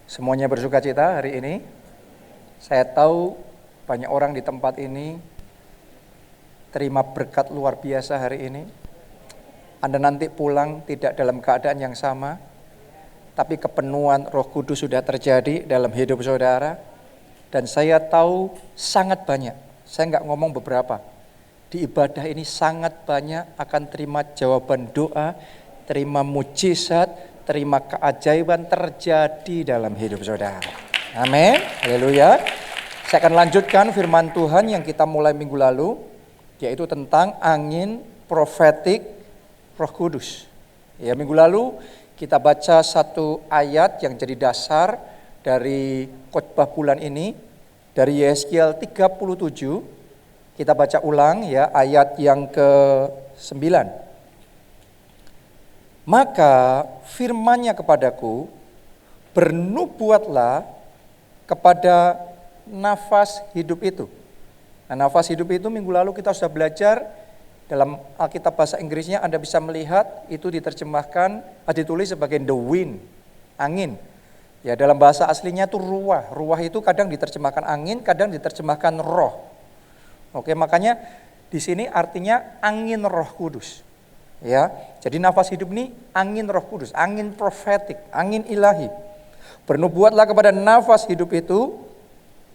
Semuanya bersukacita hari ini. Saya tahu banyak orang di tempat ini terima berkat luar biasa hari ini. Anda nanti pulang tidak dalam keadaan yang sama, tapi kepenuhan Roh Kudus sudah terjadi dalam hidup saudara. Dan saya tahu sangat banyak, saya nggak ngomong beberapa, di ibadah ini sangat banyak akan terima jawaban doa, terima mujizat, terima keajaiban terjadi dalam hidup saudara. Amin, haleluya. Saya akan lanjutkan firman Tuhan yang kita mulai minggu lalu, yaitu tentang angin profetik Roh Kudus. Ya, minggu lalu kita baca satu ayat yang jadi dasar dari khotbah bulan ini, dari Yeskiel 37. Kita baca ulang ya, ayat yang ke-9. Maka firman-Nya kepadaku, bernubuatlah kepada nafas hidup itu. Nah, nafas hidup itu minggu lalu kita sudah belajar dalam Alkitab bahasa Inggrisnya. Anda bisa melihat itu diterjemahkan, ditulis sebagai the wind, angin. Ya, dalam bahasa aslinya itu ruah. Ruah itu kadang diterjemahkan angin, kadang diterjemahkan roh. Oke, makanya di sini artinya angin Roh Kudus. Ya, jadi nafas hidup ini angin Roh Kudus, angin profetik, angin ilahi. Bernubuatlah kepada nafas hidup itu,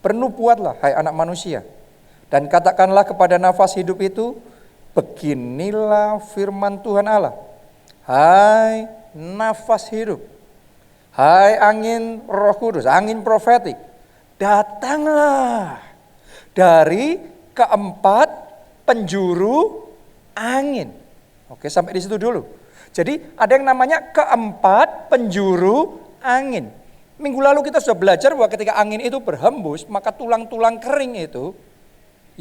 bernubuatlah hai anak manusia, dan katakanlah kepada nafas hidup itu, beginilah firman Tuhan Allah. Hai nafas hidup, hai angin Roh Kudus, angin profetik, datanglah dari keempat penjuru angin. Oke, sampai di situ dulu. Jadi ada yang namanya keempat penjuru angin. Minggu lalu kita sudah belajar bahwa ketika angin itu berhembus, maka tulang-tulang kering itu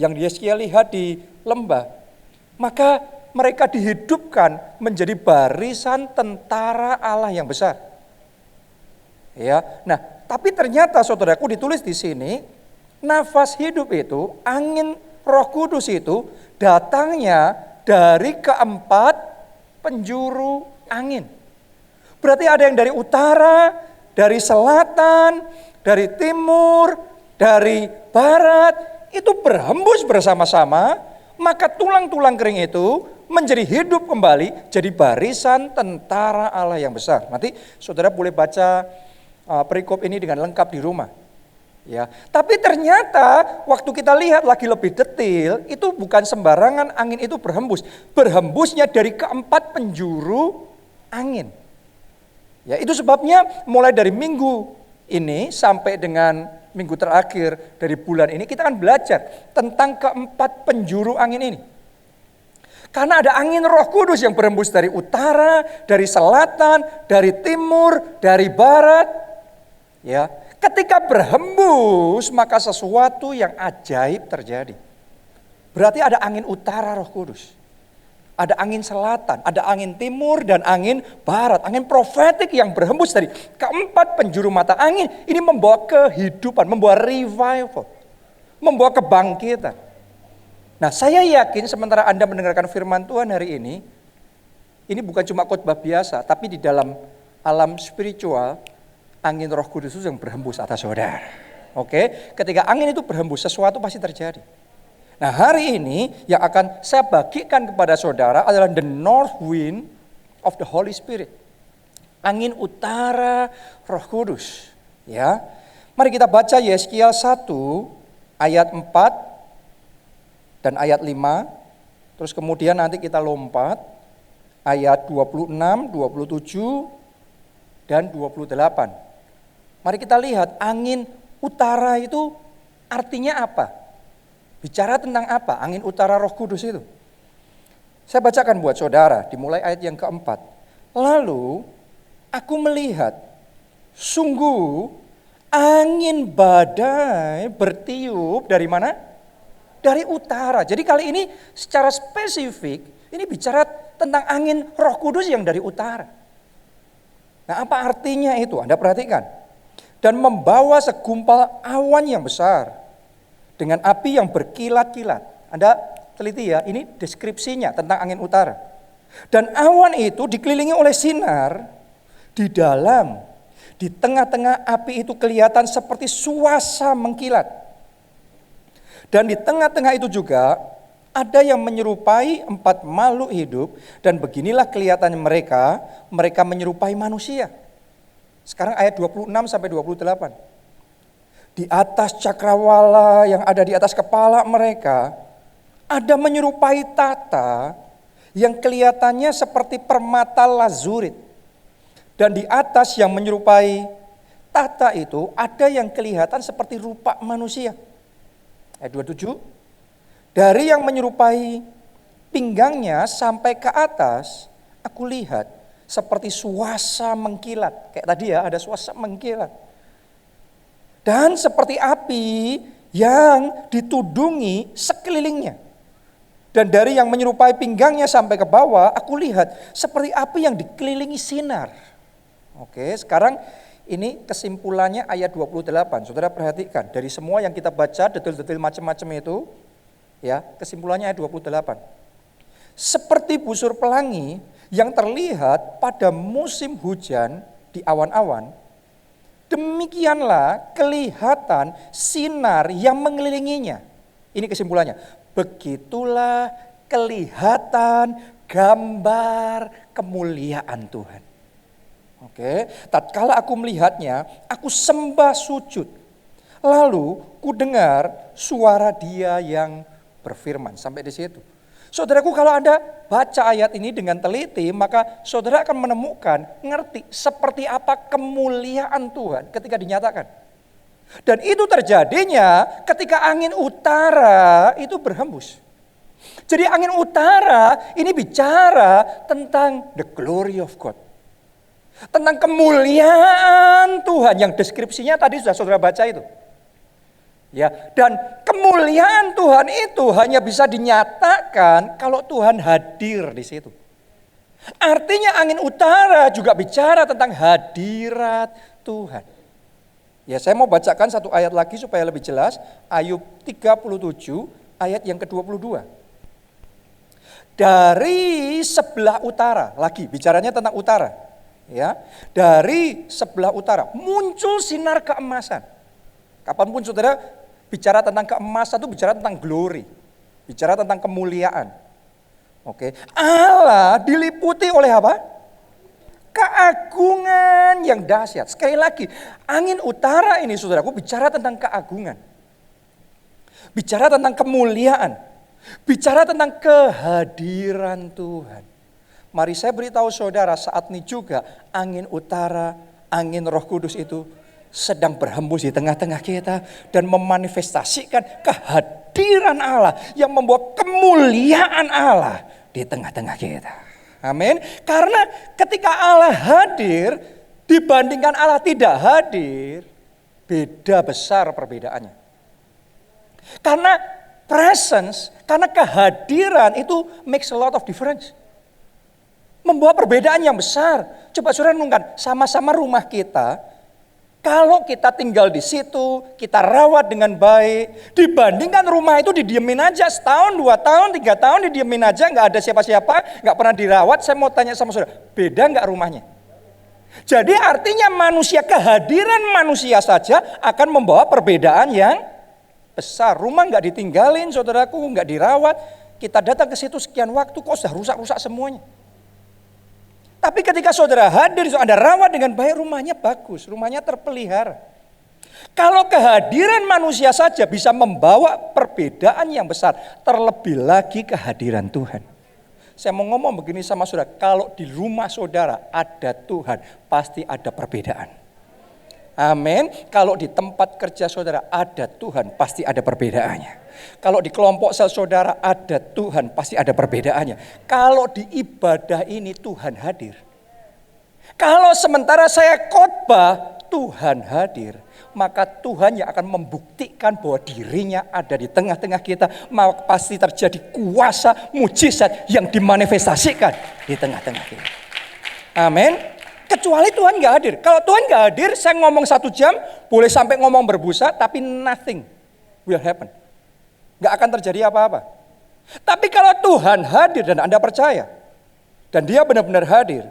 yang Yeskiel lihat di lembah, maka mereka dihidupkan menjadi barisan tentara Allah yang besar. Ya, nah, tapi ternyata saudaraku ditulis di sini, nafas hidup itu, angin Roh Kudus itu datangnya dari keempat penjuru angin. Berarti ada yang dari utara, dari selatan, dari timur, dari barat, itu berhembus bersama-sama, maka tulang-tulang kering itu menjadi hidup kembali, jadi barisan tentara Allah yang besar. Nanti saudara boleh baca perikop ini dengan lengkap di rumah. Ya, tapi ternyata waktu kita lihat lagi lebih detail, itu bukan sembarangan angin itu berhembus. Berhembusnya dari keempat penjuru angin. Ya, itu sebabnya mulai dari minggu ini sampai dengan minggu terakhir dari bulan ini kita akan belajar tentang keempat penjuru angin ini. Karena ada angin Roh Kudus yang berhembus dari utara, dari selatan, dari timur, dari barat. Ya, ketika berhembus, maka sesuatu yang ajaib terjadi. Berarti ada angin utara Roh Kudus. Ada angin selatan, ada angin timur dan angin barat. Angin profetik yang berhembus dari keempat penjuru mata angin. Ini membawa kehidupan, membawa revival, membawa kebangkitan. Nah, saya yakin sementara Anda mendengarkan firman Tuhan hari ini bukan cuma khotbah biasa, tapi di dalam alam spiritual, angin Roh Kudus itu yang berhembus atas saudara. Oke, ketika angin itu berhembus, sesuatu pasti terjadi. Nah, hari ini yang akan saya bagikan kepada saudara adalah the north wind of the Holy Spirit. Angin utara Roh Kudus. Ya, mari kita baca Yeskiel 1 ayat 4 dan ayat 5. Terus kemudian nanti kita lompat ayat 26, 27 dan 28. Mari kita lihat angin utara itu artinya apa? Bicara tentang apa? Angin utara Roh Kudus itu. Saya bacakan buat saudara, dimulai ayat yang keempat. Lalu aku melihat, sungguh angin badai bertiup dari mana? Dari utara. Jadi kali ini secara spesifik, ini bicara tentang angin Roh Kudus yang dari utara. Nah, apa artinya itu? Anda perhatikan. Dan membawa segumpal awan yang besar dengan api yang berkilat-kilat. Anda teliti ya, ini deskripsinya tentang angin utara. Dan awan itu dikelilingi oleh sinar di dalam Di tengah-tengah api itu kelihatan seperti suasa mengkilat. Dan di tengah-tengah itu juga ada yang menyerupai 4 makhluk hidup, dan beginilah kelihatannya mereka menyerupai manusia. Sekarang ayat 26 sampai 28. Di atas cakrawala yang ada di atas kepala mereka, ada menyerupai tata yang kelihatannya seperti permata lazurit. Dan di atas yang menyerupai tata itu ada yang kelihatan seperti rupa manusia. Ayat 27. Dari yang menyerupai pinggangnya sampai ke atas, aku lihat seperti suasa mengkilat. Kayak tadi ya, ada suasa mengkilat. Dan seperti api yang ditudungi sekelilingnya. Dan dari yang menyerupai pinggangnya sampai ke bawah, aku lihat seperti api yang dikelilingi sinar. Oke, sekarang ini kesimpulannya ayat 28. Saudara perhatikan, dari semua yang kita baca, detail-detail macam-macam itu, ya, kesimpulannya ayat 28. Seperti busur pelangi yang terlihat pada musim hujan di awan-awan, demikianlah kelihatan sinar yang mengelilinginya. Ini kesimpulannya. Begitulah kelihatan gambar kemuliaan Tuhan. Oke, tatkala aku melihatnya, aku sembah sujud. Lalu ku dengar suara Dia yang berfirman. Sampai di situ. Saudaraku, kalau Anda baca ayat ini dengan teliti, maka saudara akan menemukan, ngerti seperti apa kemuliaan Tuhan ketika dinyatakan. Dan itu terjadinya ketika angin utara itu berhembus. Jadi angin utara ini bicara tentang the glory of God. Tentang kemuliaan Tuhan yang deskripsinya tadi sudah saudara baca itu. Ya, dan kemuliaan Tuhan itu hanya bisa dinyatakan kalau Tuhan hadir di situ. Artinya angin utara juga bicara tentang hadirat Tuhan. Ya, saya mau bacakan satu ayat lagi supaya lebih jelas. Ayub 37 ayat yang ke-22. Dari sebelah utara, lagi bicaranya tentang utara. Ya, dari sebelah utara muncul sinar keemasan. Kapanpun saudara bicara tentang keemasan itu bicara tentang glory, bicara tentang kemuliaan. Oke, Allah diliputi oleh apa? Keagungan yang dahsyat. Sekali lagi, angin utara ini saudaraku bicara tentang keagungan. Bicara tentang kemuliaan. Bicara tentang kehadiran Tuhan. Mari saya beritahu saudara, saat ini juga angin utara, angin Roh Kudus itu sedang berhembus di tengah-tengah kita dan memanifestasikan kehadiran Allah yang membawa kemuliaan Allah di tengah-tengah kita. Amin. Karena ketika Allah hadir dibandingkan Allah tidak hadir, beda besar perbedaannya. Karena presence, karena kehadiran itu makes a lot of difference. Membawa perbedaan yang besar. Coba saudara renungkan, sama-sama rumah kita, kalau kita tinggal di situ, kita rawat dengan baik, dibandingkan rumah itu didiemin aja setahun, 2 tahun, 3 tahun didiemin aja, nggak ada siapa-siapa, nggak pernah dirawat. Saya mau tanya sama saudara, beda nggak rumahnya? Jadi artinya manusia, kehadiran manusia saja akan membawa perbedaan yang besar. Rumah nggak ditinggalin, saudaraku, nggak dirawat. Kita datang ke situ sekian waktu, kok sudah rusak-rusak semuanya. Tapi ketika saudara hadir, Anda rawat dengan baik, rumahnya bagus, rumahnya terpelihara. Kalau kehadiran manusia saja bisa membawa perbedaan yang besar, terlebih lagi kehadiran Tuhan. Saya mau ngomong begini sama saudara, kalau di rumah saudara ada Tuhan, pasti ada perbedaan. Amin. Kalau di tempat kerja saudara ada Tuhan, pasti ada perbedaannya. Kalau di kelompok sel saudara ada Tuhan, pasti ada perbedaannya. Kalau di ibadah ini Tuhan hadir. Kalau sementara saya khotbah, Tuhan hadir. Maka Tuhan yang akan membuktikan bahwa dirinya ada di tengah-tengah kita. Maka pasti terjadi kuasa mujizat yang dimanifestasikan di tengah-tengah kita. Amin. Kecuali Tuhan gak hadir. Kalau Tuhan gak hadir, saya ngomong 1 jam, boleh sampai ngomong berbusa, tapi nothing will happen. Gak akan terjadi apa-apa. Tapi kalau Tuhan hadir dan Anda percaya, dan Dia benar-benar hadir,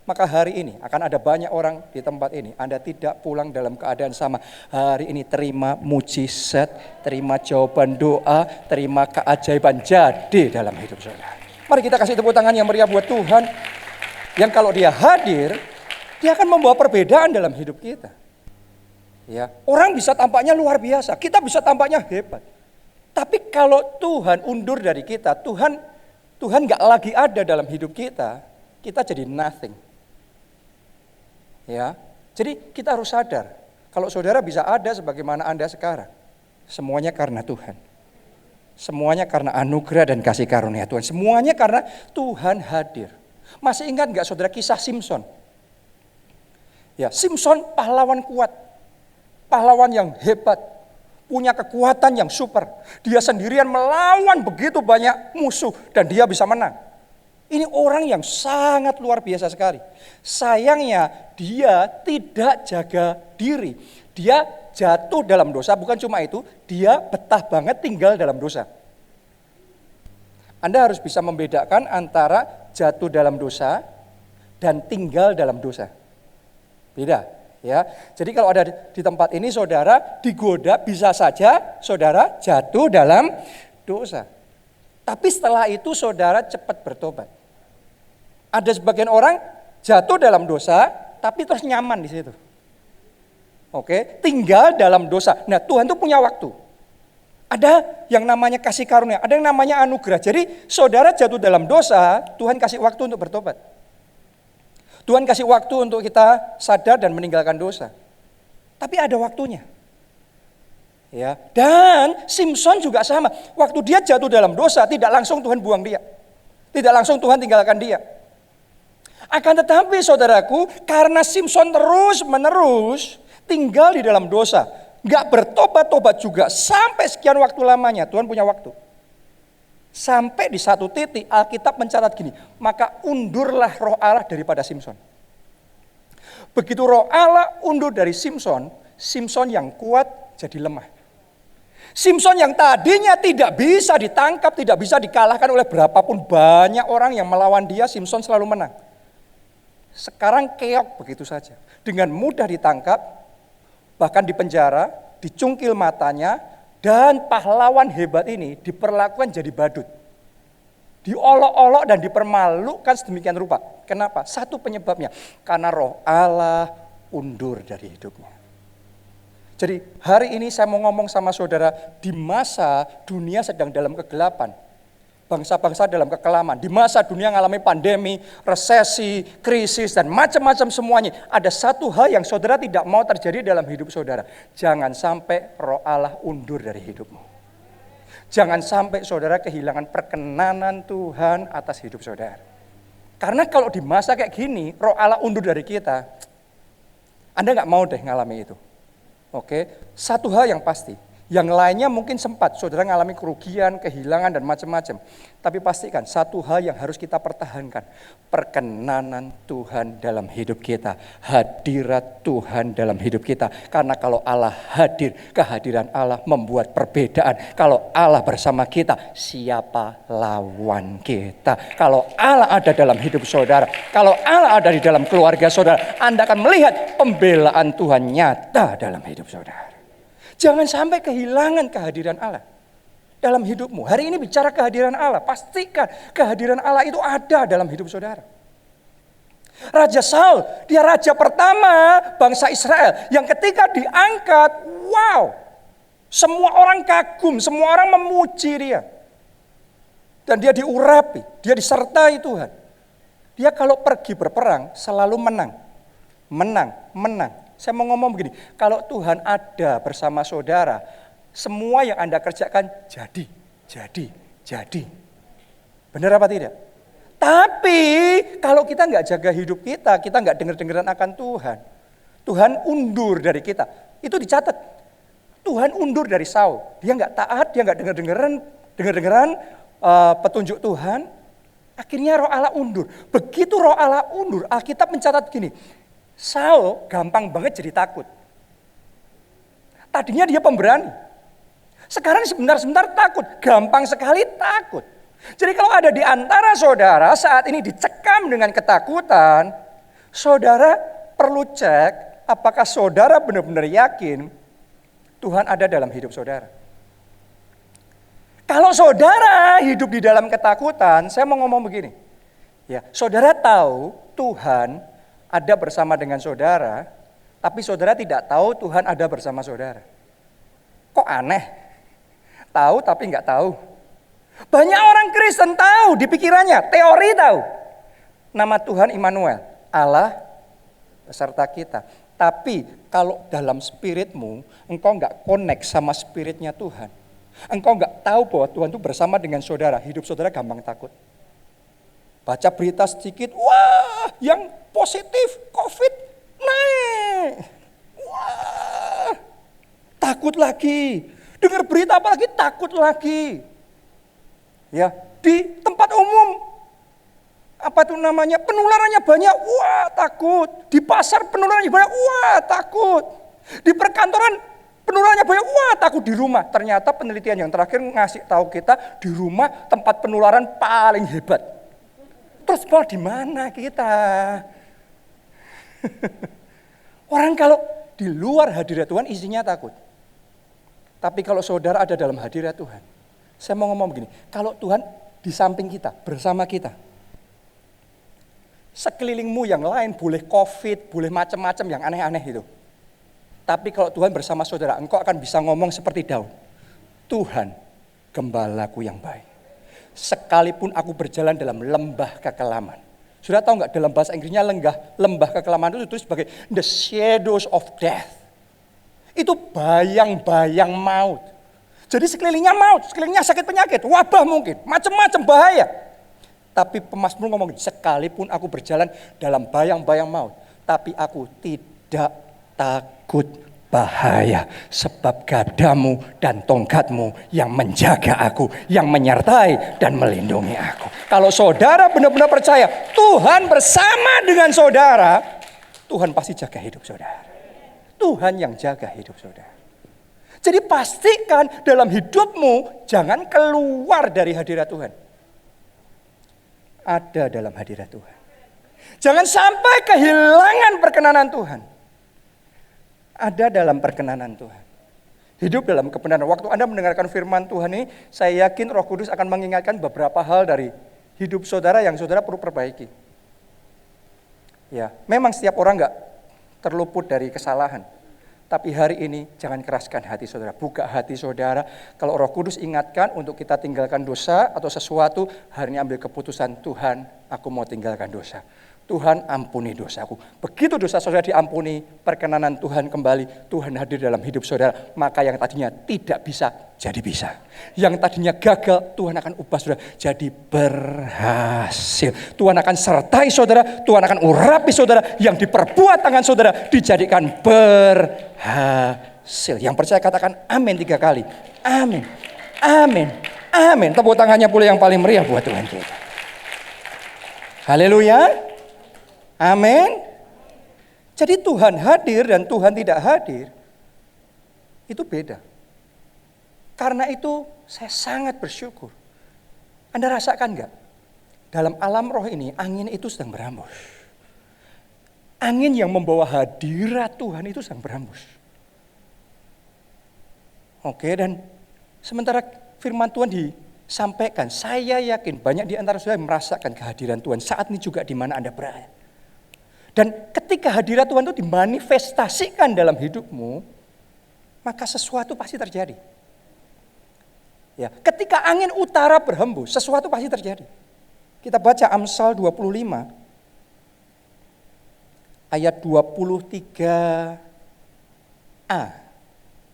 Maka hari ini akan ada banyak orang di tempat ini. Anda tidak pulang dalam keadaan sama. Hari ini terima mujizat, terima jawaban doa, terima keajaiban jadi dalam hidup saudara. Mari kita kasih tepuk tangan yang meriah buat Tuhan. Yang kalau dia hadir, dia akan membawa perbedaan dalam hidup kita. Ya, orang bisa tampaknya luar biasa, kita bisa tampaknya hebat. Tapi kalau Tuhan undur dari kita, Tuhan nggak lagi ada dalam hidup kita jadi nothing. Ya, jadi kita harus sadar, kalau saudara bisa ada sebagaimana Anda sekarang, semuanya karena Tuhan. Semuanya karena anugerah dan kasih karunia Tuhan. Semuanya karena Tuhan hadir. Masih ingat nggak saudara kisah Simpson? Ya, Simpson pahlawan kuat, pahlawan yang hebat, punya kekuatan yang super. Dia sendirian melawan begitu banyak musuh dan dia bisa menang. Ini orang yang sangat luar biasa sekali. Sayangnya dia tidak jaga diri. Dia jatuh dalam dosa, bukan cuma itu, dia betah banget tinggal dalam dosa. Anda harus bisa membedakan antara jatuh dalam dosa dan tinggal dalam dosa. Beda, ya. Jadi kalau ada di tempat ini saudara digoda, bisa saja saudara jatuh dalam dosa. Tapi setelah itu saudara cepat bertobat. Ada sebagian orang jatuh dalam dosa, tapi terus nyaman di situ. Oke, tinggal dalam dosa. Nah, Tuhan tuh punya waktu. Ada yang namanya kasih karunia, ada yang namanya anugerah. Jadi saudara jatuh dalam dosa, Tuhan kasih waktu untuk bertobat. Tuhan kasih waktu untuk kita sadar dan meninggalkan dosa. Tapi ada waktunya. Ya, dan Simpson juga sama. Waktu dia jatuh dalam dosa, tidak langsung Tuhan buang dia. Tidak langsung Tuhan tinggalkan dia. Akan tetapi saudaraku, karena Simpson terus-menerus tinggal di dalam dosa, gak bertobat-tobat juga sampai sekian waktu lamanya, Tuhan punya waktu. Sampai di satu titik Alkitab mencatat gini, maka undurlah roh Allah daripada Simpson. Begitu roh Allah undur dari Simpson, Simpson yang kuat jadi lemah. Simpson yang tadinya tidak bisa ditangkap, tidak bisa dikalahkan oleh berapapun banyak orang yang melawan dia, Simpson selalu menang. Sekarang keok begitu saja. Dengan mudah ditangkap, bahkan dipenjara, dicungkil matanya, dan pahlawan hebat ini diperlakukan jadi badut. Diolok-olok dan dipermalukan sedemikian rupa. Kenapa? Satu penyebabnya, karena roh Allah undur dari hidupnya. Jadi hari ini saya mau ngomong sama saudara, di masa dunia sedang dalam kegelapan, bangsa-bangsa dalam kekelaman, di masa dunia mengalami pandemi, resesi, krisis, dan macam-macam semuanya. Ada satu hal yang saudara tidak mau terjadi dalam hidup saudara. Jangan sampai roh Allah undur dari hidupmu. Jangan sampai saudara kehilangan perkenanan Tuhan atas hidup saudara. Karena kalau di masa kayak gini, roh Allah undur dari kita, Anda gak mau deh ngalami itu. Oke, satu hal yang pasti. Yang lainnya mungkin sempat saudara mengalami kerugian, kehilangan dan macam-macam. Tapi pastikan satu hal yang harus kita pertahankan. Perkenanan Tuhan dalam hidup kita. Hadirat Tuhan dalam hidup kita. Karena kalau Allah hadir, kehadiran Allah membuat perbedaan. Kalau Allah bersama kita, siapa lawan kita? Kalau Allah ada dalam hidup saudara, kalau Allah ada di dalam keluarga saudara, Anda akan melihat pembelaan Tuhan nyata dalam hidup saudara. Jangan sampai kehilangan kehadiran Allah dalam hidupmu. Hari ini bicara kehadiran Allah, pastikan kehadiran Allah itu ada dalam hidup saudara. Raja Saul, dia raja pertama bangsa Israel yang ketika diangkat, wow, semua orang kagum, semua orang memuji dia. Dan dia diurapi, dia disertai Tuhan. Dia kalau pergi berperang selalu menang. Saya mau ngomong begini, kalau Tuhan ada bersama saudara, semua yang Anda kerjakan jadi. Benar apa tidak? Tapi kalau kita nggak jaga hidup kita nggak dengar-dengaran akan Tuhan. Tuhan undur dari kita. Itu dicatat. Tuhan undur dari Saul. Dia nggak taat, dia nggak dengar-dengaran petunjuk Tuhan. Akhirnya roh Allah undur. Begitu roh Allah undur, Alkitab mencatat gini. Saul gampang banget jadi takut. Tadinya dia pemberani. Sekarang sebentar-sebentar takut. Gampang sekali takut. Jadi kalau ada di antara saudara saat ini dicekam dengan ketakutan, Saudara perlu cek apakah saudara benar-benar yakin Tuhan ada dalam hidup saudara. Kalau saudara hidup di dalam ketakutan, saya mau ngomong begini. Ya, saudara tahu Tuhan ada bersama dengan saudara, tapi saudara tidak tahu Tuhan ada bersama saudara. Kok aneh? Tahu tapi nggak tahu. Banyak orang Kristen tahu di pikirannya, teori tahu. Nama Tuhan Immanuel, Allah beserta kita. Tapi kalau dalam spiritmu, engkau nggak connect sama spiritnya Tuhan. Engkau nggak tahu bahwa Tuhan itu bersama dengan saudara. Hidup saudara gampang takut. Baca berita sedikit, wah yang positif COVID naik. Wah, takut lagi. Dengar berita apa lagi, takut lagi. Ya, di tempat umum, apa itu namanya, penularannya banyak, wah takut. Di pasar penularannya banyak, wah takut. Di perkantoran penularannya banyak, wah takut. Di rumah, ternyata penelitian yang terakhir ngasih tahu kita, di rumah tempat penularan paling hebat. Terus mau di mana kita? Orang kalau di luar hadirat Tuhan isinya takut. Tapi kalau saudara ada dalam hadirat Tuhan, saya mau ngomong begini, kalau Tuhan di samping kita, bersama kita, sekelilingmu yang lain boleh COVID, boleh macam-macam yang aneh-aneh itu. Tapi kalau Tuhan bersama saudara, engkau akan bisa ngomong seperti Daud. Tuhan, gembalaku yang baik. Sekalipun aku berjalan dalam lembah kekelaman. Sudah tahu nggak dalam bahasa Inggrisnya lembah kekelaman itu ditulis sebagai the shadows of death. Itu bayang-bayang maut. Jadi sekelilingnya maut, sekelilingnya sakit penyakit, wabah mungkin, macam-macam bahaya. Tapi pemazmur ngomong, sekalipun aku berjalan dalam bayang-bayang maut, tapi aku tidak takut bahaya, sebab gadamu dan tongkatmu yang menjaga aku, yang menyertai dan melindungi aku. Kalau saudara benar-benar percaya Tuhan bersama dengan saudara, Tuhan pasti jaga hidup saudara. Tuhan yang jaga hidup saudara. Jadi pastikan dalam hidupmu jangan keluar dari hadirat Tuhan. Ada dalam hadirat Tuhan. Jangan sampai kehilangan perkenanan Tuhan. Ada dalam perkenanan Tuhan. Hidup dalam kebenaran. Waktu Anda mendengarkan firman Tuhan ini, saya yakin Roh Kudus akan mengingatkan beberapa hal dari hidup saudara yang saudara perlu perbaiki. Ya, memang setiap orang enggak terluput dari kesalahan. Tapi hari ini jangan keraskan hati saudara, buka hati saudara. Kalau Roh Kudus ingatkan untuk kita tinggalkan dosa atau sesuatu, hari ini ambil keputusan, Tuhan aku mau tinggalkan dosa. Tuhan ampuni dosaku. Begitu dosa saudara diampuni, perkenanan Tuhan kembali, Tuhan hadir dalam hidup saudara. Maka yang tadinya tidak bisa, jadi bisa. Yang tadinya gagal, Tuhan akan ubah saudara jadi berhasil. Tuhan akan sertai saudara, Tuhan akan urapi saudara. Yang diperbuat tangan saudara, dijadikan berhasil. Yang percaya katakan amin 3 kali. Amin, amin, amin. Tepuk tangannya pula yang paling meriah buat Tuhan kita. Haleluya. Amin. Jadi Tuhan hadir dan Tuhan tidak hadir, itu beda. Karena itu saya sangat bersyukur. Anda rasakan enggak? Dalam alam roh ini, angin itu sedang berhembus. Angin yang membawa hadirat Tuhan itu sedang berhembus. Oke, dan sementara firman Tuhan disampaikan, saya yakin banyak di antara saudara merasakan kehadiran Tuhan saat ini juga di mana Anda berada. Dan ketika hadirat Tuhan itu dimanifestasikan dalam hidupmu, maka sesuatu pasti terjadi. Ya, ketika angin utara berhembus, sesuatu pasti terjadi. Kita baca Amsal 25 ayat 23a.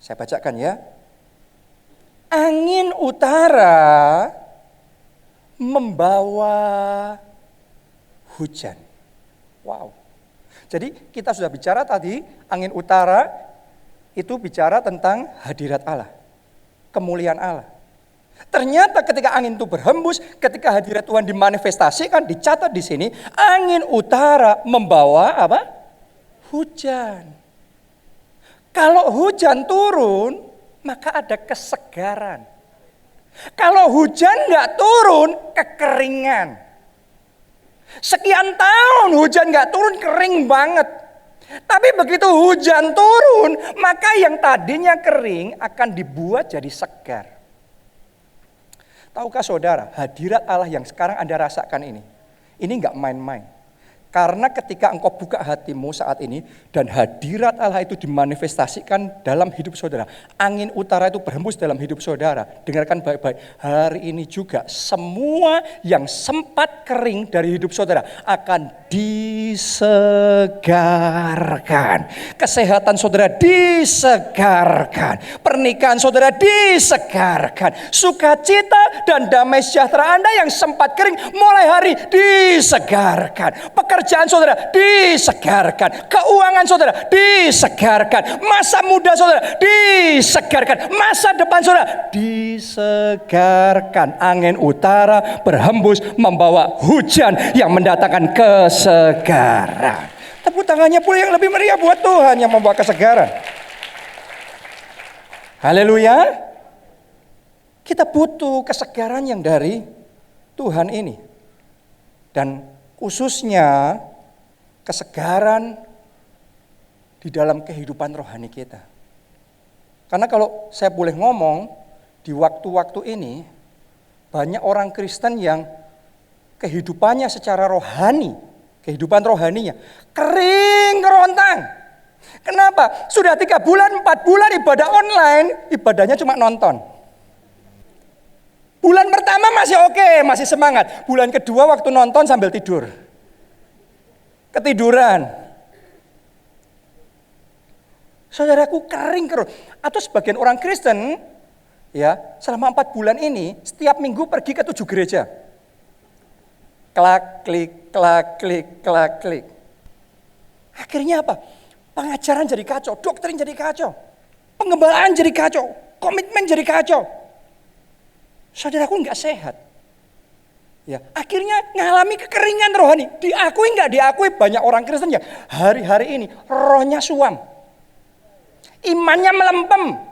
Saya bacakan ya. Angin utara membawa hujan. Wow. Jadi kita sudah bicara tadi, angin utara itu bicara tentang hadirat Allah, kemuliaan Allah. Ternyata ketika angin itu berhembus, ketika hadirat Tuhan dimanifestasikan, dicatat di sini, angin utara membawa apa? Hujan. Kalau hujan turun, maka ada kesegaran. Kalau hujan nggak turun, kekeringan. Sekian tahun hujan gak turun, kering banget. Tapi begitu hujan turun, maka yang tadinya kering akan dibuat jadi segar. Tahukah saudara, hadirat Allah yang sekarang Anda rasakan ini gak main-main. Karena ketika engkau buka hatimu saat ini dan hadirat Allah itu dimanifestasikan dalam hidup saudara, angin utara itu berhembus dalam hidup saudara. Dengarkan baik-baik, hari ini juga semua yang sempat kering dari hidup saudara akan disegarkan. Kesehatan saudara disegarkan, pernikahan saudara disegarkan, sukacita dan damai sejahtera Anda yang sempat kering mulai hari disegarkan. Pekerjaan saudara disegarkan, keuangan saudara disegarkan, masa muda saudara disegarkan, masa depan saudara disegarkan. Angin utara berhembus membawa hujan yang mendatangkan kesegaran. Tepuk tangannya pula yang lebih meriah buat Tuhan yang membawa kesegaran. Haleluya. Kita butuh kesegaran yang dari Tuhan ini. Dan khususnya kesegaran di dalam kehidupan rohani kita. Karena kalau saya boleh ngomong, di waktu-waktu ini banyak orang Kristen yang kehidupannya secara rohani, kehidupan rohaninya kering kerontang. Kenapa? Sudah 3 bulan, 4 bulan ibadah online, ibadahnya cuma nonton. Bulan pertama masih oke, masih semangat. Bulan kedua waktu nonton sambil tidur. Ketiduran. Saudaraku kering kerut. Atau sebagian orang Kristen, ya, selama 4 bulan ini, setiap minggu pergi ke 7 gereja. Klak, klik, klak, klik, klak, klik. Akhirnya apa? Pengajaran jadi kacau, doktrin jadi kacau. Pengembalaan jadi kacau, komitmen jadi kacau. Saudaraku nggak sehat. Ya, akhirnya ngalami kekeringan rohani. Diakui nggak diakui, banyak orang Kristen ya hari-hari ini rohnya suam. Imannya melempem.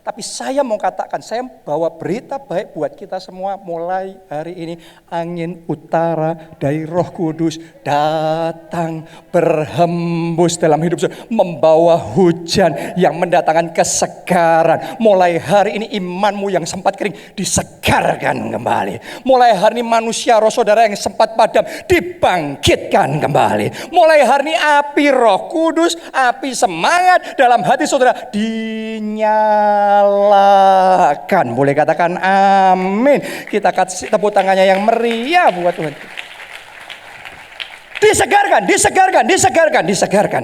Tapi saya mau katakan, saya bawa berita baik buat kita semua mulai hari ini. Angin utara dari Roh Kudus datang berhembus dalam hidup saya. Membawa hujan yang mendatangkan kesegaran. Mulai hari ini imanmu yang sempat kering disegarkan kembali. Mulai hari ini manusia roh saudara yang sempat padam dibangkitkan kembali. Mulai hari ini api Roh Kudus, api semangat dalam hati saudara dinyalakan. Boleh katakan amin. Kita kasih tepuk tangannya yang meriah buat Tuhan. Disegarkan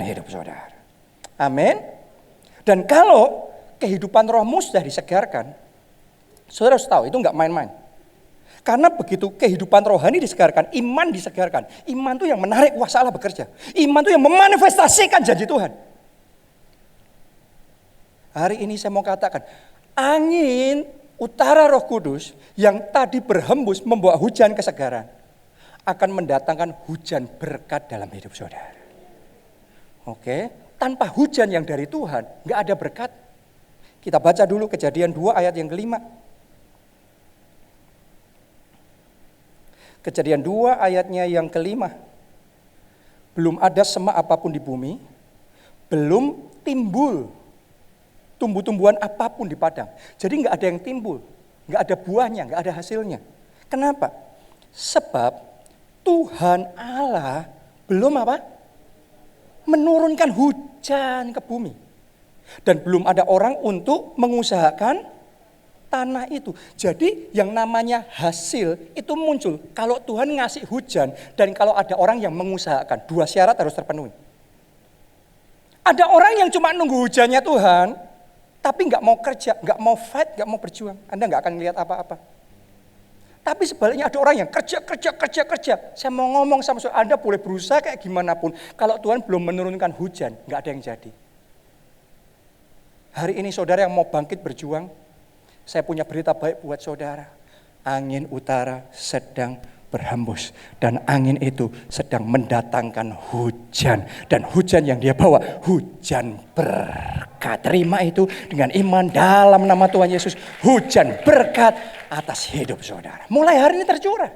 hidup saudara. Amin. Dan kalau kehidupan rohmu sudah disegarkan, saudara harus tahu itu nggak main-main. Karena begitu kehidupan rohani disegarkan, iman disegarkan. Iman itu yang menarik kuasa Allah bekerja. Iman itu yang memanifestasikan janji Tuhan. Hari ini saya mau katakan, angin utara Roh Kudus yang tadi berhembus membawa hujan kesegaran akan mendatangkan hujan berkat dalam hidup saudara. Oke, tanpa hujan yang dari Tuhan, nggak ada berkat. Kita baca dulu Kejadian 2 ayat yang kelima. Kejadian 2 ayatnya yang kelima. Belum ada semak apapun di bumi, belum timbul tumbuh-tumbuhan apapun di padang. Jadi nggak ada yang timbul, nggak ada buahnya, nggak ada hasilnya. Kenapa? Sebab Tuhan Allah belum apa? Menurunkan hujan ke bumi. Dan belum ada orang untuk mengusahakan tanah itu. Jadi yang namanya hasil itu muncul kalau Tuhan ngasih hujan dan kalau ada orang yang mengusahakan. 2 syarat harus terpenuhi. Ada orang yang cuma nunggu hujannya Tuhan, tapi nggak mau kerja, nggak mau fight, nggak mau berjuang. Anda nggak akan lihat apa-apa. Tapi sebaliknya ada orang yang kerja. Saya mau ngomong sama saudara, Anda boleh berusaha kayak gimana pun. Kalau Tuhan belum menurunkan hujan, nggak ada yang jadi. Hari ini saudara yang mau bangkit berjuang, saya punya berita baik buat saudara. Angin utara sedang berhembus. Dan angin itu sedang mendatangkan hujan. Dan hujan yang dia bawa, hujan berkat. Terima itu dengan iman dalam nama Tuhan Yesus. Hujan berkat atas hidup saudara. Mulai hari ini tercurah.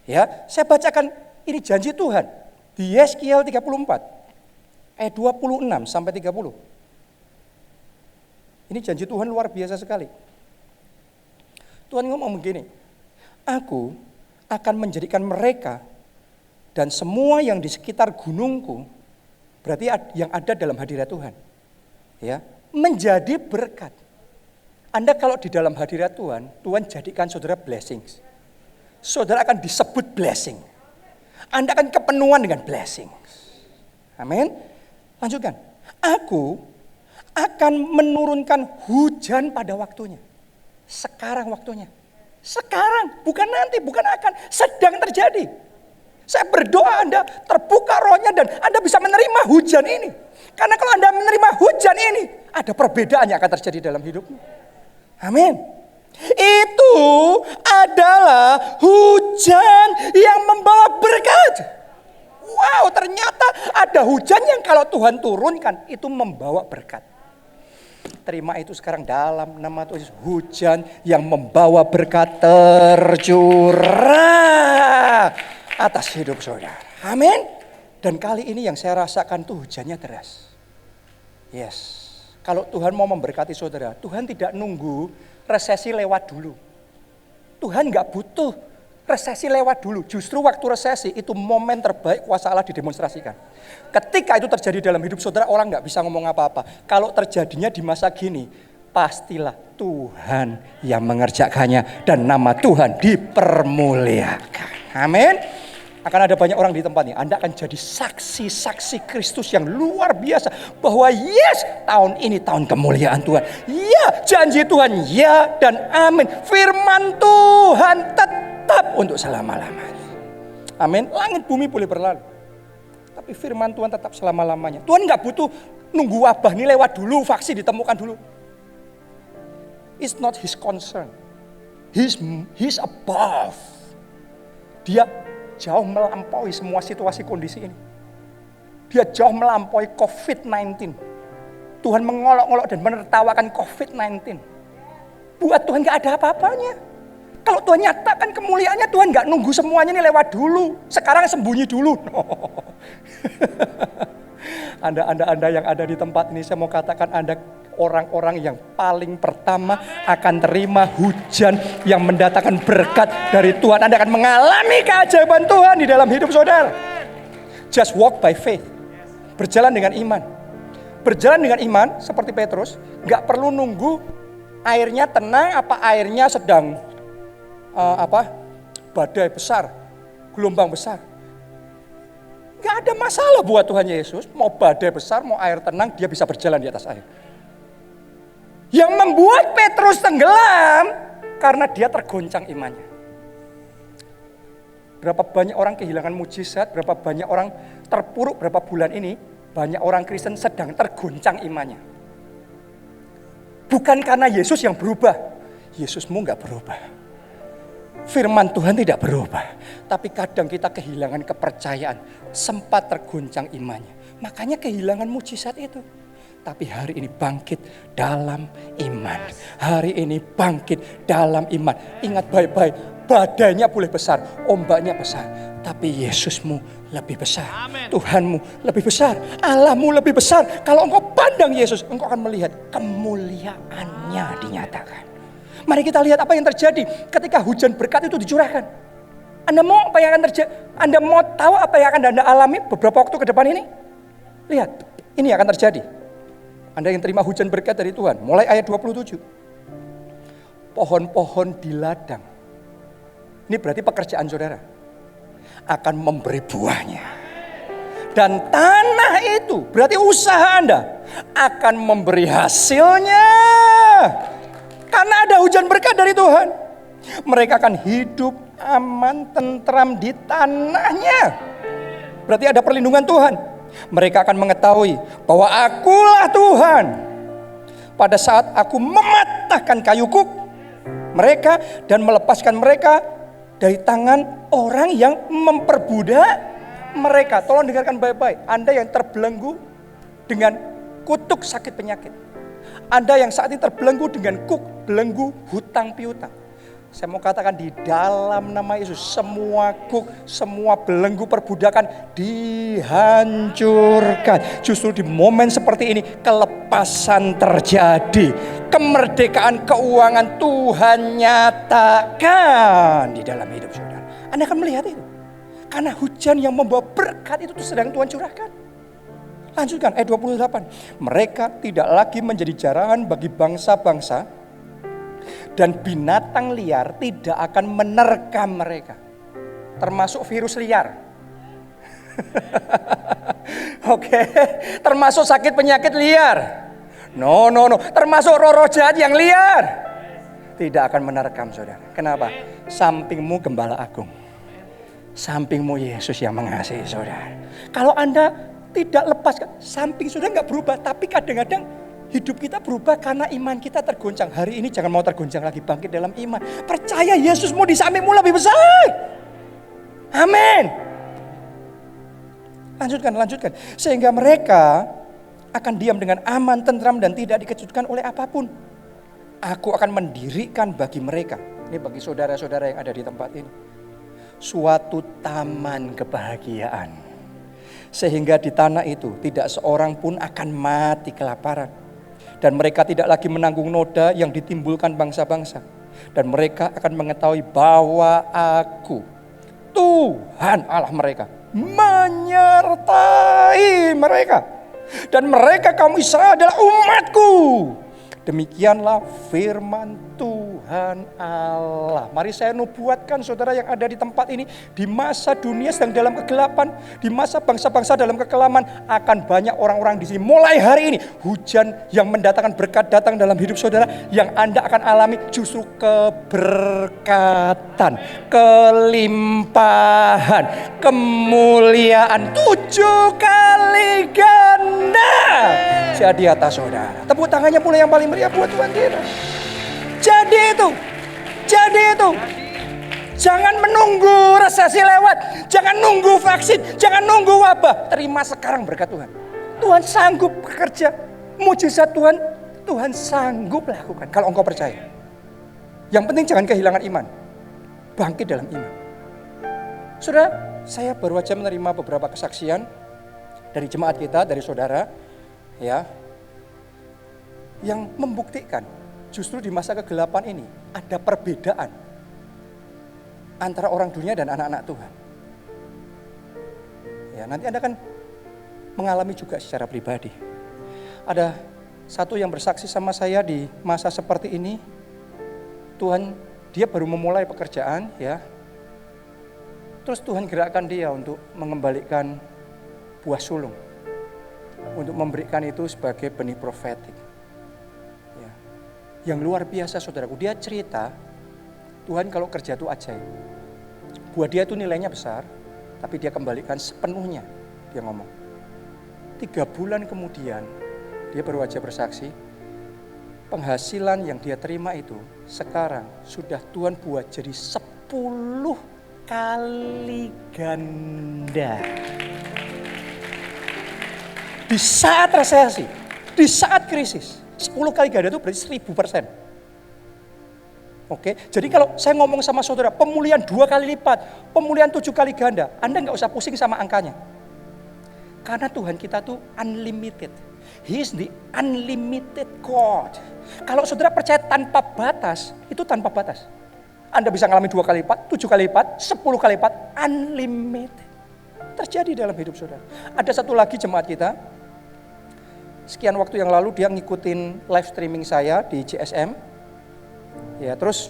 Ya, saya bacakan ini janji Tuhan di Yeskiel 34 ayat 26 sampai 30. Ini janji Tuhan luar biasa sekali. Tuhan ngomong begini, aku akan menjadikan mereka dan semua yang di sekitar gunungku, berarti yang ada dalam hadirat Tuhan, ya, menjadi berkat. Anda kalau di dalam hadirat Tuhan, Tuhan jadikan saudara blessings. Saudara akan disebut blessing. Anda akan kepenuhan dengan blessing. Amin. Lanjutkan. Aku akan menurunkan hujan pada waktunya. Sekarang waktunya. Sekarang, bukan nanti, bukan akan. Sedang terjadi. Saya berdoa Anda terbuka rohnya dan Anda bisa menerima hujan ini. Karena kalau Anda menerima hujan ini, ada perbedaan yang akan terjadi dalam hidupmu. Amin. Itu adalah hujan yang membawa berkat. Wow, ternyata ada hujan yang kalau Tuhan turunkan itu membawa berkat. Terima itu sekarang dalam nama Tuhan Yesus. Hujan yang membawa berkat tercurah atas hidup saudara. Amin. Dan kali ini yang saya rasakan tuh hujannya deras. Yes. Kalau Tuhan mau memberkati saudara, Tuhan tidak nunggu resesi lewat dulu. Tuhan gak butuh resesi lewat dulu. Justru waktu resesi itu momen terbaik kuasa Allah didemonstrasikan. Ketika itu terjadi dalam hidup saudara, orang gak bisa ngomong apa-apa. Kalau terjadinya di masa gini, pastilah Tuhan yang mengerjakannya dan nama Tuhan dipermuliakan. Amin. Akan ada banyak orang di tempat ini. Anda akan jadi saksi-saksi Kristus yang luar biasa. Bahwa yes, tahun ini tahun kemuliaan Tuhan. Ya, janji Tuhan. Ya dan amin. Firman Tuhan tetap untuk selama-lamanya. Amin. Langit bumi boleh berlalu. Tapi firman Tuhan tetap selama-lamanya. Tuhan gak butuh nunggu wabah ini lewat dulu. Vaksin ditemukan dulu. It's not his concern. He's above. Dia jauh melampaui semua situasi kondisi ini. Dia jauh melampaui COVID-19. Tuhan mengolok-olok dan menertawakan COVID-19. Buat Tuhan gak ada apa-apanya. Kalau Tuhan nyatakan kemuliaannya, Tuhan gak nunggu semuanya ini lewat dulu. Sekarang sembunyi dulu. No. Anda yang ada di tempat ini, saya mau katakan Anda orang-orang yang paling pertama akan terima hujan yang mendatangkan berkat dari Tuhan. Anda akan mengalami keajaiban Tuhan di dalam hidup saudara. Just walk by faith. Berjalan dengan iman. Berjalan dengan iman seperti Petrus, gak perlu nunggu airnya tenang apa airnya sedang badai besar, gelombang besar. Gak ada masalah buat Tuhan Yesus, mau badai besar, mau air tenang, dia bisa berjalan di atas air. Yang membuat Petrus tenggelam karena dia tergoncang imannya. Berapa banyak orang kehilangan mujizat, berapa banyak orang terpuruk berapa bulan ini, banyak orang Kristen sedang tergoncang imannya. Bukan karena Yesus yang berubah, Yesusmu gak berubah. Firman Tuhan tidak berubah, tapi kadang kita kehilangan kepercayaan, sempat tergoncang imannya. Makanya kehilangan mujizat itu. Tapi hari ini bangkit dalam iman. Hari ini bangkit dalam iman. Ingat baik-baik, badainya boleh besar, ombaknya besar. Tapi Yesusmu lebih besar. Amen. Tuhanmu lebih besar. Allahmu lebih besar. Kalau engkau pandang Yesus, engkau akan melihat kemuliaannya dinyatakan. Mari kita lihat apa yang terjadi ketika hujan berkat itu dicurahkan. Anda mau apa yang akan terjadi? Anda mau tahu apa yang akan Anda alami beberapa waktu ke depan ini? Lihat, ini akan terjadi. Anda yang terima hujan berkat dari Tuhan. Mulai ayat 27. Pohon-pohon di ladang. Ini berarti pekerjaan saudara. Akan memberi buahnya. Dan tanah itu berarti usaha Anda. Akan memberi hasilnya. Karena ada hujan berkat dari Tuhan. Mereka akan hidup aman, tentram di tanahnya. Berarti ada perlindungan Tuhan. Mereka akan mengetahui bahwa akulah Tuhan. Pada saat aku mematahkan kayu kuk mereka dan melepaskan mereka dari tangan orang yang memperbudak mereka. Tolong dengarkan baik-baik. Anda yang terbelenggu dengan kutuk sakit penyakit. Anda yang saat ini terbelenggu dengan belenggu hutang piutang. Saya mau katakan di dalam nama Yesus semua guk, semua belenggu perbudakan dihancurkan. Justru di momen seperti ini kelepasan terjadi. Kemerdekaan keuangan Tuhan nyatakan di dalam hidup saudara. Anda akan melihat itu. Karena hujan yang membawa berkat itu sedang Tuhan curahkan. Lanjutkan ayat 28. Mereka tidak lagi menjadi jarahan bagi bangsa-bangsa. Dan binatang liar tidak akan menerkam mereka. Termasuk virus liar. Oke, termasuk sakit penyakit liar. No. Termasuk roh-roh jahat yang liar. Tidak akan menerkam saudara. Kenapa? Sampingmu Gembala Agung. Sampingmu Yesus yang mengasihi saudara. Kalau Anda tidak lepas, samping saudara nggak berubah. Tapi kadang-kadang hidup kita berubah karena iman kita tergoncang. Hari ini jangan mau tergoncang lagi, bangkit dalam iman. Percaya Yesusmu di sampingmu lebih besar. Amin. Lanjutkan. Sehingga mereka akan diam dengan aman, tentram dan tidak dikejutkan oleh apapun. Aku akan mendirikan bagi mereka, ini bagi saudara-saudara yang ada di tempat ini, suatu taman kebahagiaan. Sehingga di tanah itu tidak seorang pun akan mati kelaparan. Dan mereka tidak lagi menanggung noda yang ditimbulkan bangsa-bangsa. Dan mereka akan mengetahui bahwa aku, Tuhan Allah mereka, menyertai mereka. Dan mereka kaum Israel adalah umatku. Demikianlah firman Tuhan Allah. Mari saya nubuatkan saudara yang ada di tempat ini. Di masa dunia sedang dalam kegelapan. Di masa bangsa-bangsa dalam kekelaman. Akan banyak orang-orang di sini. Mulai hari ini hujan yang mendatangkan berkat datang dalam hidup saudara. Yang Anda akan alami justru keberkatan. Kelimpahan. Kemuliaan 7 kali ganda. Jadi atas saudara. Tepuk tangannya mulai yang paling meriah buat Tuhan kita. Jadi itu. Jangan menunggu resesi lewat. Jangan nunggu vaksin. Jangan nunggu wabah. Terima sekarang berkat Tuhan. Tuhan sanggup bekerja. Mujizat Tuhan sanggup lakukan. Kalau engkau percaya. Yang penting jangan kehilangan iman. Bangkit dalam iman. Saudara, saya baru aja menerima beberapa kesaksian dari jemaat kita, dari saudara, ya, yang membuktikan justru di masa kegelapan ini ada perbedaan antara orang dunia dan anak-anak Tuhan. Ya, nanti Anda akan mengalami juga secara pribadi. Ada satu yang bersaksi sama saya di masa seperti ini. Tuhan, dia baru memulai pekerjaan, ya. Terus Tuhan gerakkan dia untuk mengembalikan buah sulung. Untuk memberikan itu sebagai benih profetik. Ya. Yang luar biasa saudaraku, dia cerita, Tuhan kalau kerja itu ajaib. Buat dia itu nilainya besar, tapi dia kembalikan sepenuhnya, dia ngomong. 3 bulan kemudian, dia baru aja bersaksi, penghasilan yang dia terima itu sekarang sudah Tuhan buat jadi 10 kali ganda. Di saat resesi, di saat krisis, 10 kali ganda itu berarti 1000%. Oke, jadi kalau saya ngomong sama saudara, pemulihan 2 kali lipat, pemulihan 7 kali ganda, Anda nggak usah pusing sama angkanya. Karena Tuhan kita tuh unlimited. He is the unlimited God. Kalau saudara percaya tanpa batas, itu tanpa batas. Anda bisa mengalami 2 kali lipat, 7 kali lipat, 10 kali lipat, unlimited. Terjadi dalam hidup saudara. Ada satu lagi jemaat kita, sekian waktu yang lalu dia ngikutin live streaming saya di JSM. Ya, terus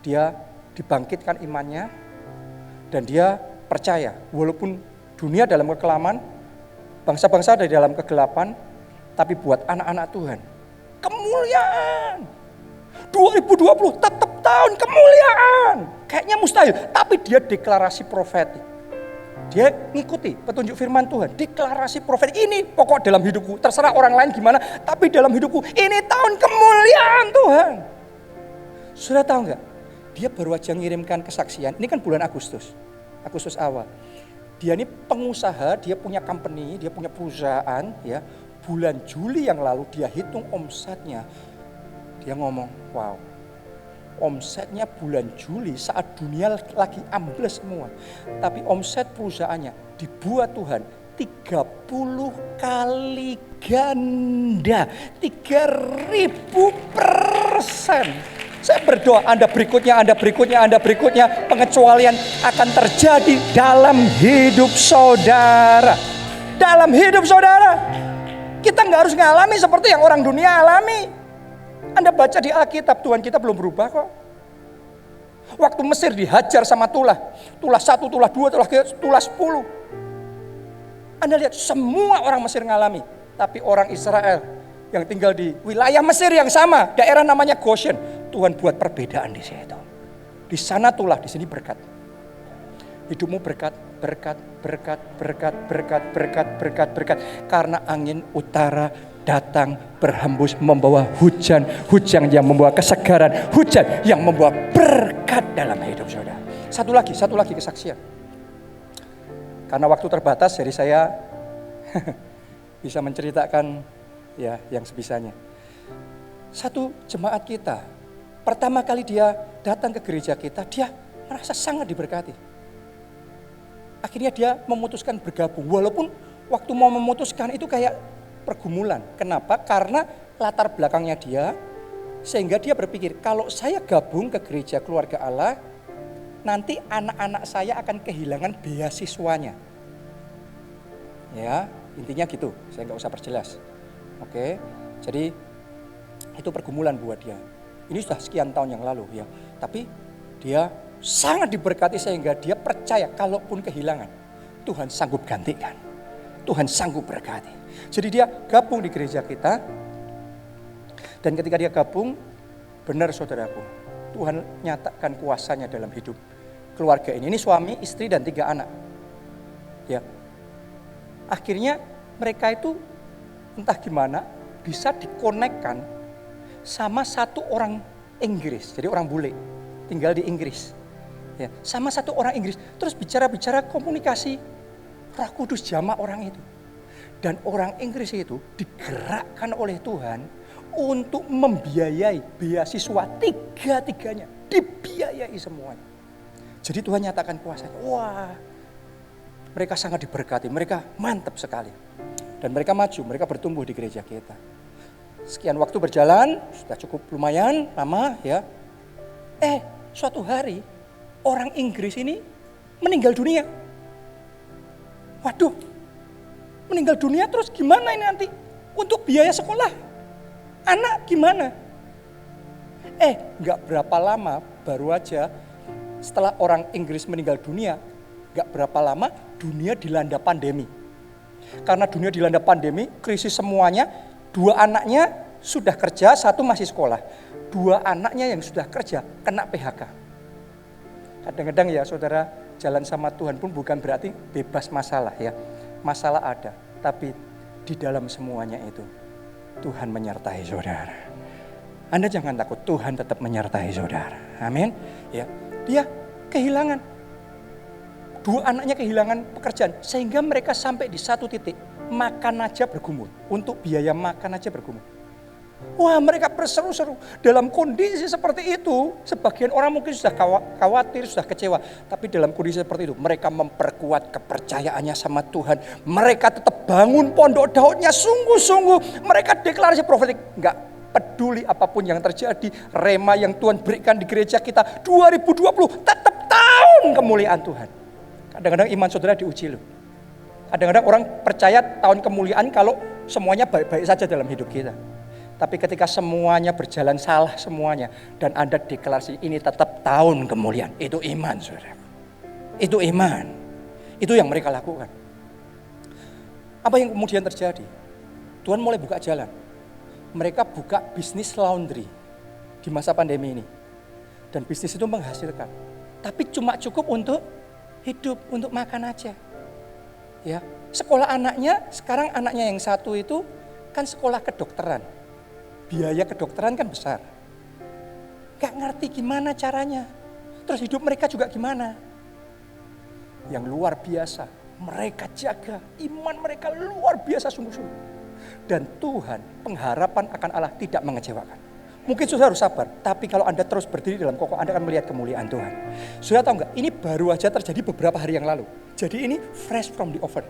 dia dibangkitkan imannya dan dia percaya walaupun dunia dalam kekelaman, bangsa-bangsa ada di dalam kegelapan, tapi buat anak-anak Tuhan kemuliaan. 2020 tetap tahun kemuliaan. Kayaknya mustahil, tapi dia deklarasi profetik. Dia ngikuti petunjuk firman Tuhan, deklarasi profetik. Ini pokok dalam hidupku, terserah orang lain gimana, tapi dalam hidupku ini tahun kemuliaan Tuhan. Sudah tahu nggak? Dia baru aja ngirimkan kesaksian. Ini kan bulan Agustus awal. Dia ini pengusaha, dia punya company, dia punya perusahaan. Ya, bulan Juli yang lalu dia hitung omsetnya. Dia ngomong, wow, omsetnya bulan Juli saat dunia lagi ambles semua. Tapi omset perusahaannya dibuat Tuhan 30 kali ganda, 3000%. Saya berdoa Anda berikutnya, pengecualian akan terjadi dalam hidup saudara. Dalam hidup saudara. Kita nggak harus ngalami seperti yang orang dunia alami. Anda baca di Alkitab, Tuhan kita belum berubah kok. Waktu Mesir dihajar sama tulah 1, tulah 2, tulah 10. Anda lihat semua orang Mesir ngalami. Tapi orang Israel yang tinggal di wilayah Mesir yang sama, daerah namanya Goshen, Tuhan buat perbedaan di situ. Di sana tulah, di sini berkat. Hidupmu berkat. Karena angin utara datang berhembus membawa hujan yang membawa kesegaran, hujan yang membawa berkat dalam hidup saudara. Satu lagi kesaksian. Karena waktu terbatas, jadi saya bisa menceritakan ya yang sebisanya. Satu jemaat kita, pertama kali dia datang ke gereja kita, dia merasa sangat diberkati. Akhirnya dia memutuskan bergabung, walaupun waktu mau memutuskan itu kayak pergumulan. Kenapa? Karena latar belakangnya dia, sehingga dia berpikir, kalau saya gabung ke gereja keluarga Allah, nanti anak-anak saya akan kehilangan beasiswanya. Ya, intinya gitu, saya nggak usah perjelas. Oke, jadi itu pergumulan buat dia. Ini sudah sekian tahun yang lalu ya, tapi dia sangat diberkati sehingga dia percaya kalaupun kehilangan, Tuhan sanggup gantikan. Tuhan sanggup berkati. Jadi dia gabung di gereja kita. Dan ketika dia gabung, benar saudaraku, Tuhan nyatakan kuasanya dalam hidup keluarga ini. Ini suami, istri dan 3 anak. Ya. Akhirnya mereka itu entah gimana bisa dikonekkan sama satu orang Inggris. Jadi orang bule, tinggal di Inggris. Ya, sama satu orang Inggris, terus bicara komunikasi, Roh Kudus jamah orang itu. Dan orang Inggris itu digerakkan oleh Tuhan untuk membiayai beasiswa 3-tiganya, dibiayai semuanya. Jadi Tuhan nyatakan kuasanya. Wah, mereka sangat diberkati, mereka mantap sekali. Dan mereka maju, mereka bertumbuh di gereja kita. Sekian waktu berjalan, sudah cukup lumayan lama ya. Suatu hari orang Inggris ini meninggal dunia. Waduh, meninggal dunia terus gimana ini nanti? Untuk biaya sekolah anak gimana? Gak berapa lama, baru aja setelah orang Inggris meninggal dunia, gak berapa lama dunia dilanda pandemi. Karena dunia dilanda pandemi, krisis semuanya, 2 anaknya sudah kerja, 1 masih sekolah. 2 anaknya yang sudah kerja kena PHK. Kadang-kadang ya saudara, jalan sama Tuhan pun bukan berarti bebas masalah ya. Masalah ada, tapi di dalam semuanya itu Tuhan menyertai saudara. Anda jangan takut, Tuhan tetap menyertai saudara. Amin. Ya, dia kehilangan. 2 anaknya kehilangan pekerjaan, sehingga mereka sampai di satu titik makan aja bergumul. Untuk biaya makan aja bergumul. Wah, mereka berseru-seru. Dalam kondisi seperti itu, sebagian orang mungkin sudah khawatir, sudah kecewa. Tapi dalam kondisi seperti itu, mereka memperkuat kepercayaannya sama Tuhan. Mereka tetap bangun pondok Daudnya sungguh-sungguh. Mereka deklarasi profetik. Enggak peduli apapun yang terjadi. Rema yang Tuhan berikan di gereja kita 2020 tetap tahun kemuliaan Tuhan. Kadang-kadang iman saudara diuji loh. Kadang-kadang orang percaya tahun kemuliaan kalau semuanya baik-baik saja dalam hidup kita. Tapi ketika semuanya berjalan salah semuanya, dan Anda deklarasi ini tetap tahun kemuliaan, itu iman saudara. Itu iman. Itu yang mereka lakukan. Apa yang kemudian terjadi? Tuhan mulai buka jalan. Mereka buka bisnis laundry di masa pandemi ini. Dan bisnis itu menghasilkan. Tapi cuma cukup untuk hidup, untuk makan aja. Ya, sekolah anaknya, sekarang anaknya yang 1 itu kan sekolah kedokteran. Biaya kedokteran kan besar. Gak ngerti gimana caranya. Terus hidup mereka juga gimana. Yang luar biasa, mereka jaga. Iman mereka luar biasa sungguh-sungguh. Dan Tuhan, pengharapan akan Allah tidak mengecewakan. Mungkin saudara harus sabar, tapi kalau Anda terus berdiri dalam kokoh, Anda akan melihat kemuliaan Tuhan. Saudara tahu nggak? Ini baru aja terjadi beberapa hari yang lalu. Jadi ini fresh from the oven.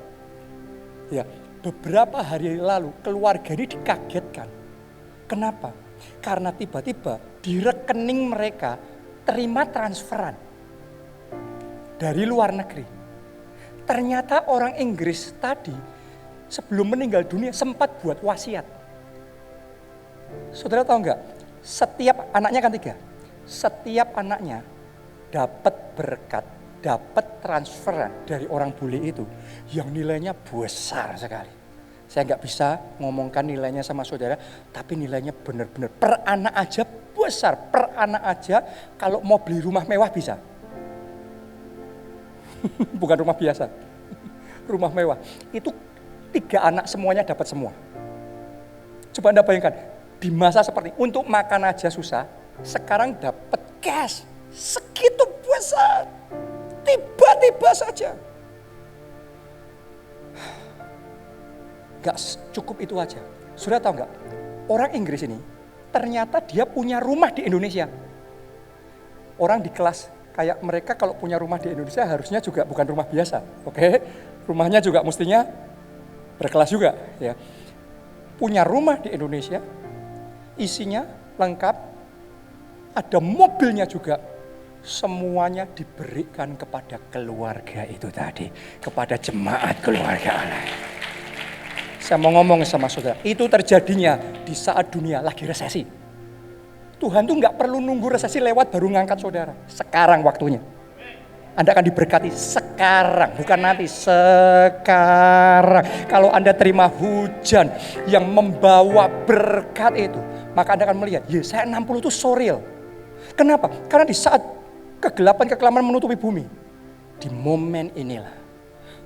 Ya, beberapa hari lalu keluarga ini dikagetkan. Kenapa? Karena tiba-tiba di rekening mereka terima transferan dari luar negeri. Ternyata orang Inggris tadi sebelum meninggal dunia sempat buat wasiat. Saudara tahu nggak? Setiap anaknya kan 3. Setiap anaknya dapat berkat, dapat transferan dari orang bule itu yang nilainya besar sekali. Saya nggak bisa ngomongkan nilainya sama saudara, tapi nilainya benar-benar per anak aja besar. Per anak aja kalau mau beli rumah mewah bisa. Bukan rumah biasa, rumah mewah. Itu 3 anak semuanya dapat semua. Coba Anda bayangkan, di masa seperti untuk makan aja susah, sekarang dapat cash segitu besar. Tiba-tiba saja. Gak cukup itu aja. Sudah tahu gak? Orang Inggris ini ternyata dia punya rumah di Indonesia. Orang di kelas kayak mereka kalau punya rumah di Indonesia harusnya juga bukan rumah biasa. Oke? Rumahnya juga mestinya berkelas juga. Ya. Punya rumah di Indonesia, isinya lengkap, ada mobilnya juga. Semuanya diberikan kepada keluarga itu tadi, kepada jemaat keluarga Allah. Saya mau ngomong sama saudara, itu terjadinya di saat dunia lagi resesi. Tuhan tuh nggak perlu nunggu resesi lewat baru ngangkat saudara. Sekarang waktunya. Anda akan diberkati sekarang, bukan nanti, sekarang. Kalau Anda terima hujan yang membawa berkat itu, maka Anda akan melihat, Yesaya 60 itu so real. Kenapa? Karena di saat kegelapan-kekelaman menutupi bumi, di momen inilah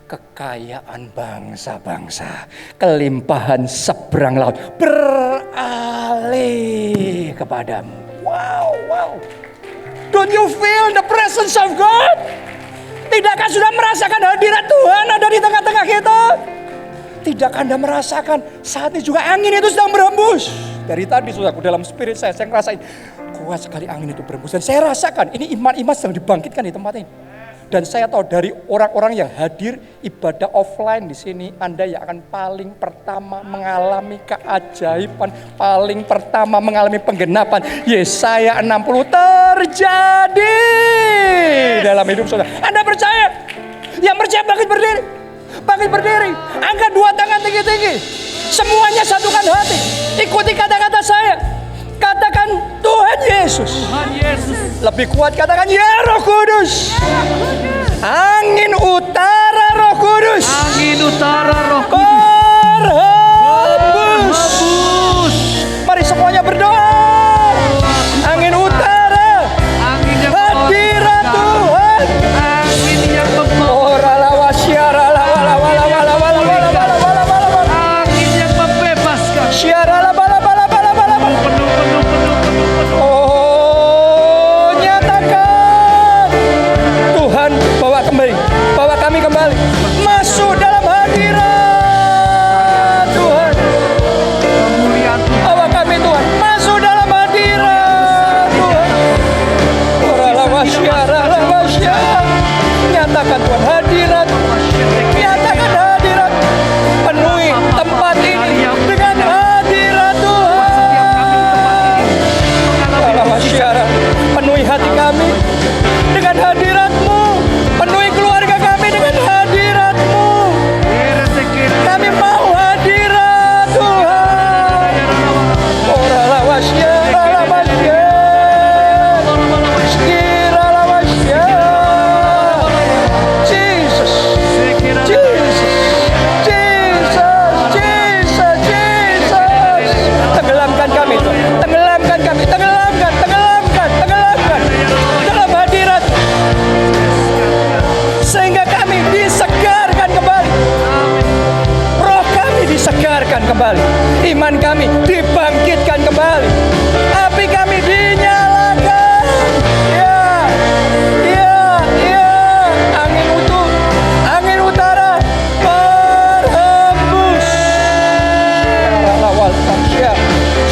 kekayaan bangsa-bangsa, kelimpahan seberang laut beralih kepadamu. Wow, wow. Don't you feel the presence of God? Tidakkah sudah merasakan hadirat Tuhan ada di tengah-tengah kita? Tidakkah Anda merasakan saat ini juga angin itu sedang berhembus? Dari tadi saudaraku dalam spirit saya ngerasain kuat sekali angin itu berhembus. Dan saya rasakan ini iman-iman sedang dibangkitkan di tempat ini. Dan saya tahu dari orang-orang yang hadir ibadah offline di sini, Anda yang akan paling pertama mengalami keajaiban, paling pertama mengalami penggenapan Yesaya 60 terjadi dalam hidup saudara. Anda percaya? Yang percaya bangkit berdiri. Bangkit berdiri. Angkat 2 tangan tinggi-tinggi. Semuanya satukan hati. Ikuti kata-kata saya. Katakan Tuhan Yesus. Tuhan Yesus. Lebih kuat katakan ya Roh Kudus. Angin utara Roh Kudus. Angin utara Roh Kudus. Berhembus. Mari semuanya berdoa. Angin utara. Angin yang hadirat Tuhan. Angin yang membawa. Angin yang membebaskan. Oh, nyatakan Tuhan bawa kami kembali masuk dalam hadirat Tuhan. Kemuliaan Tuhan. Bawa kami Tuhan masuk dalam hadirat Tuhan. Nyatakan Tuhan hadirat. Nyatakan hadirat. Penuhi tempat ini dengan hadirat Tuhan. Penuhi hati kami dengan hadirat-Mu. Penuhi keluarga kami dengan hadirat-Mu. Kami mau hadirat Tuhan. Jesus, Jesus, Jesus, Jesus, Jesus. Tenggelamkan kami Tuhan. Tenggelamkan kami. Tenggelamkan dalam hadirat. Sehingga kami disegarkan kembali. Roh kami disegarkan kembali. Iman kami dibangkitkan kembali. Api kami dinyalakan. Ya, ya, ya. Angin utara berhembus. Lawal tasya.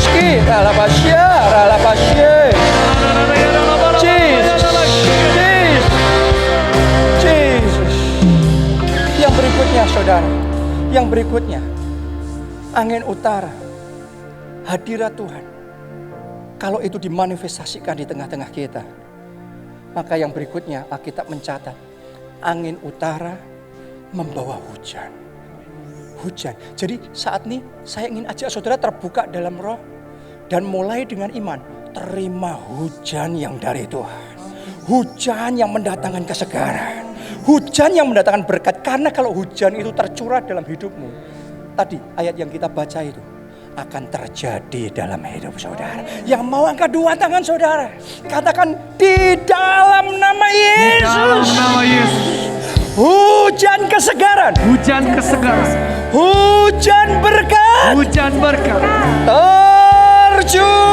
Ski, lawal tasya. Paralapasye. Jesus. Jesus. Yang berikutnya saudara, yang berikutnya angin utara, hadirat Tuhan. Kalau itu dimanifestasikan di tengah-tengah kita, maka yang berikutnya Alkitab mencatat angin utara membawa hujan. Hujan. Jadi saat ini saya ingin ajak saudara terbuka dalam roh dan mulai dengan iman. Terima hujan yang dari Tuhan. Hujan yang mendatangkan kesegaran. Hujan yang mendatangkan berkat. Karena kalau hujan itu tercurah dalam hidupmu, tadi ayat yang kita baca itu akan terjadi dalam hidup saudara. Yang mau angkat dua tangan saudara, katakan di dalam nama Yesus. Di dalam nama Yesus. Hujan kesegaran. Hujan kesegaran. Hujan berkat. Hujan berkat. Terjun